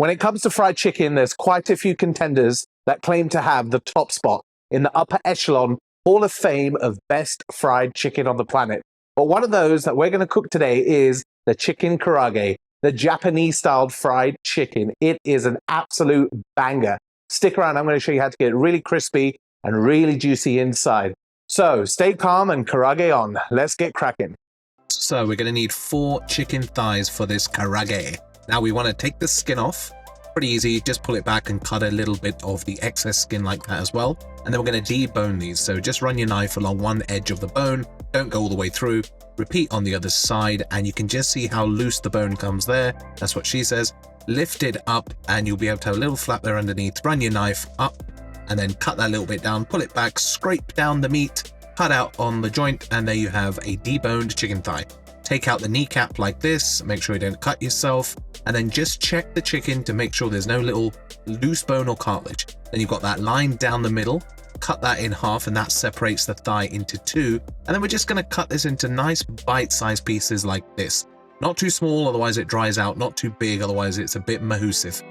When it comes to fried chicken, there's quite a few contenders that claim to have the top spot in the upper echelon Hall of Fame of best fried chicken on the planet. But one of those that we're going to cook today is the Chicken Karaage, the Japanese-styled fried chicken. It is an absolute banger. Stick around, I'm going to show you how to get it really crispy and really juicy inside. So stay calm and karaage on. Let's get cracking. So we're going to need 4 chicken thighs for this karaage. Now we want to take the skin off. Pretty easy, just pull it back and cut a little bit of the excess skin like that as well. And then we're going to debone these. So just run your knife along one edge of the bone. Don't go all the way through. Repeat on the other side and you can just see how loose the bone comes there. That's what she says. Lift it up and you'll be able to have a little flap there underneath. Run your knife up and then cut that little bit down. Pull it back, scrape down the meat, cut out on the joint, and there you have a deboned chicken thigh. Take out the kneecap like this, make sure you don't cut yourself, and then just check the chicken to make sure there's no little loose bone or cartilage. Then you've got that line down the middle, cut that in half, and that separates the thigh into 2. And then we're just going to cut this into nice bite-sized pieces like this. Not too small, otherwise it dries out, not too big, otherwise it's a bit mahoosive.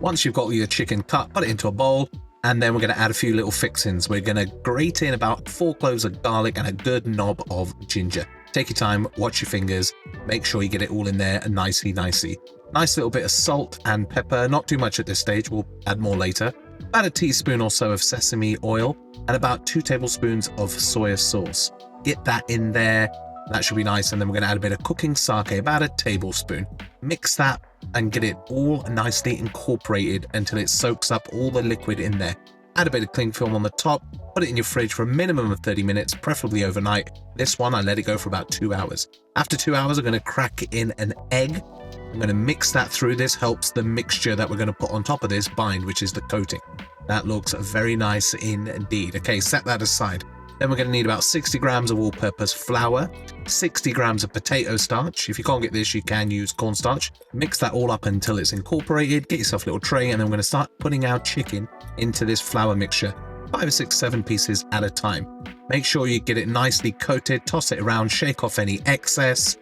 Once you've got your chicken cut, put it into a bowl, and then we're going to add a few little fixings. We're going to grate in about 4 cloves of garlic and a good knob of ginger. Take your time, watch your fingers, make sure you get it all in there nicely. Nice little bit of salt and pepper, not too much at this stage, we'll add more later. About a teaspoon or so of sesame oil and about 2 tablespoons of soy sauce. Get that in there, that should be nice. And then we're going to add a bit of cooking sake, about a tablespoon. Mix that and get it all nicely incorporated until it soaks up all the liquid in there. Add a bit of cling film on the top, put it in your fridge for a minimum of 30 minutes, preferably overnight. This one, I let it go for about 2 hours. After 2 hours, I'm going to crack in an egg. I'm going to mix that through. This helps the mixture that we're going to put on top of this bind, which is the coating. That looks very nice indeed. Okay, set that aside. Then we're going to need about 60 grams of all-purpose flour, 60 grams of potato starch. If you can't get this, you can use cornstarch. Mix that all up until it's incorporated. Get yourself a little tray, and then we're going to start putting our chicken into this flour mixture, 5, 6, 7 pieces at a time. Make sure you get it nicely coated, toss it around, shake off any excess,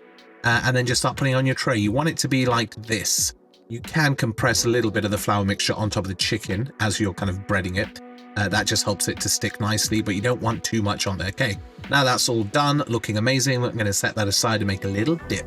and then just start putting it on your tray. You want it to be like this. You can compress a little bit of the flour mixture on top of the chicken as you're kind of breading it. That just helps it to stick nicely, but you don't want too much on there. Okay, now that's all done, looking amazing. I'm going to set that aside and make a little dip.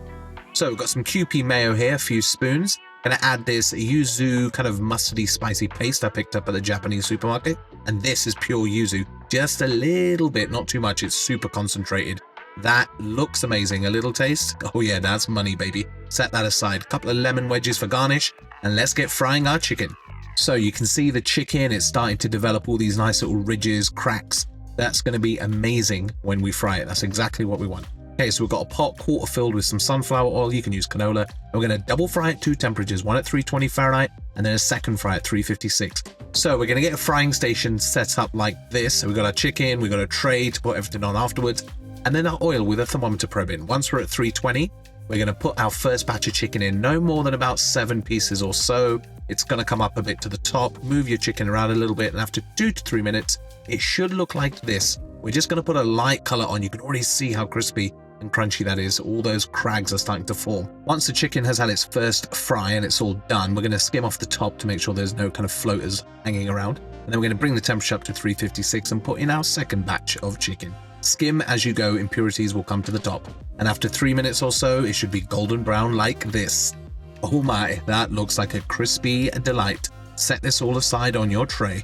So we've got some Kewpie mayo here, a few spoons. Going to add this yuzu kind of mustardy spicy paste I picked up at the Japanese supermarket. And this is pure yuzu, just a little bit, not too much. It's super concentrated. That looks amazing. A little taste. Oh yeah, that's money, baby. Set that aside. A couple of lemon wedges for garnish, and let's get frying our chicken. So you can see the chicken, it's starting to develop all these nice little ridges, cracks. That's going to be amazing when we fry it. That's exactly what we want. Okay, so we've got a pot quarter filled with some sunflower oil. You can use canola. And we're going to double fry at 2 temperatures, one at 320 Fahrenheit and then a second fry at 356. So we're going to get a frying station set up like this. So we've got our chicken, we've got a tray to put everything on afterwards, and then our oil with a thermometer probe in. Once we're at 320, we're going to put our first batch of chicken in, no more than about 7 pieces or so. It's going to come up a bit to the top. Move your chicken around a little bit, and after 2 to 3 minutes, it should look like this. We're just going to put a light color on. You can already see how crispy and crunchy that is. All those crags are starting to form. Once the chicken has had its first fry and it's all done, we're going to skim off the top to make sure there's no kind of floaters hanging around. And then we're going to bring the temperature up to 356 and put in our second batch of chicken. Skim as you go, impurities will come to the top. And after 3 minutes or so, it should be golden brown like this. Oh my, that looks like a crispy delight. Set this all aside on your tray.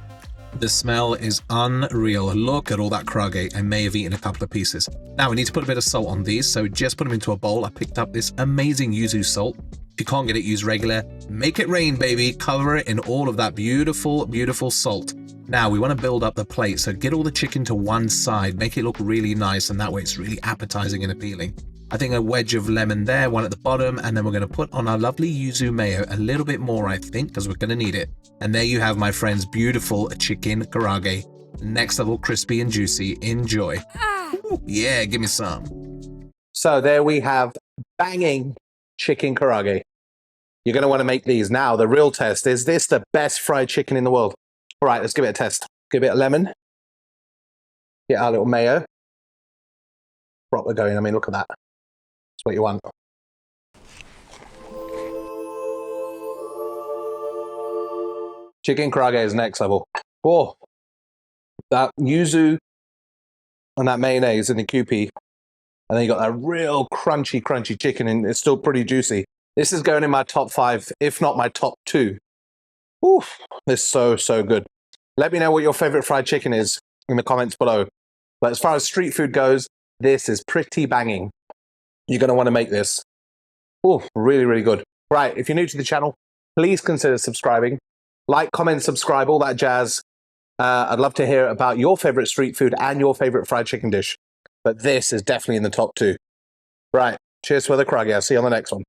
The smell is unreal. Look at all that karaage. I may have eaten a couple of pieces. Now we need to put a bit of salt on these, so just put them into a bowl. I picked up this amazing yuzu salt. If you can't get it, use regular. Make it rain, baby. Cover it in all of that beautiful, beautiful salt. Now we want to build up the plate, so get all the chicken to one side. Make it look really nice, and that way it's really appetizing and appealing. I think a wedge of lemon there, one at the bottom, and then we're going to put on our lovely yuzu mayo, a little bit more, I think, because we're going to need it. And there you have, my friends, beautiful chicken karaage. Next level, crispy and juicy. Enjoy. Ooh, yeah, give me some. So there we have banging chicken karaage. You're going to want to make these. Now, the real test, is this the best fried chicken in the world? All right, let's give it a test. Give it a lemon. Get our little mayo. Proper going. I mean, look at that. That's what you want. Chicken Karaage is next level. Oh, that yuzu and that mayonnaise and the QP. And then you got that real crunchy chicken, and it's still pretty juicy. This is going in my top 5, if not my top 2. Oof, this is so good. Let me know what your favorite fried chicken is in the comments below. But as far as street food goes, this is pretty banging. You're going to want to make this. Oh, really good. Right, if you're new to the channel, please consider subscribing. Like, comment, subscribe, all that jazz. I'd love to hear about your favorite street food and your favorite fried chicken dish. But this is definitely in the top 2. Right, cheers for the Karaage. I'll see you on the next one.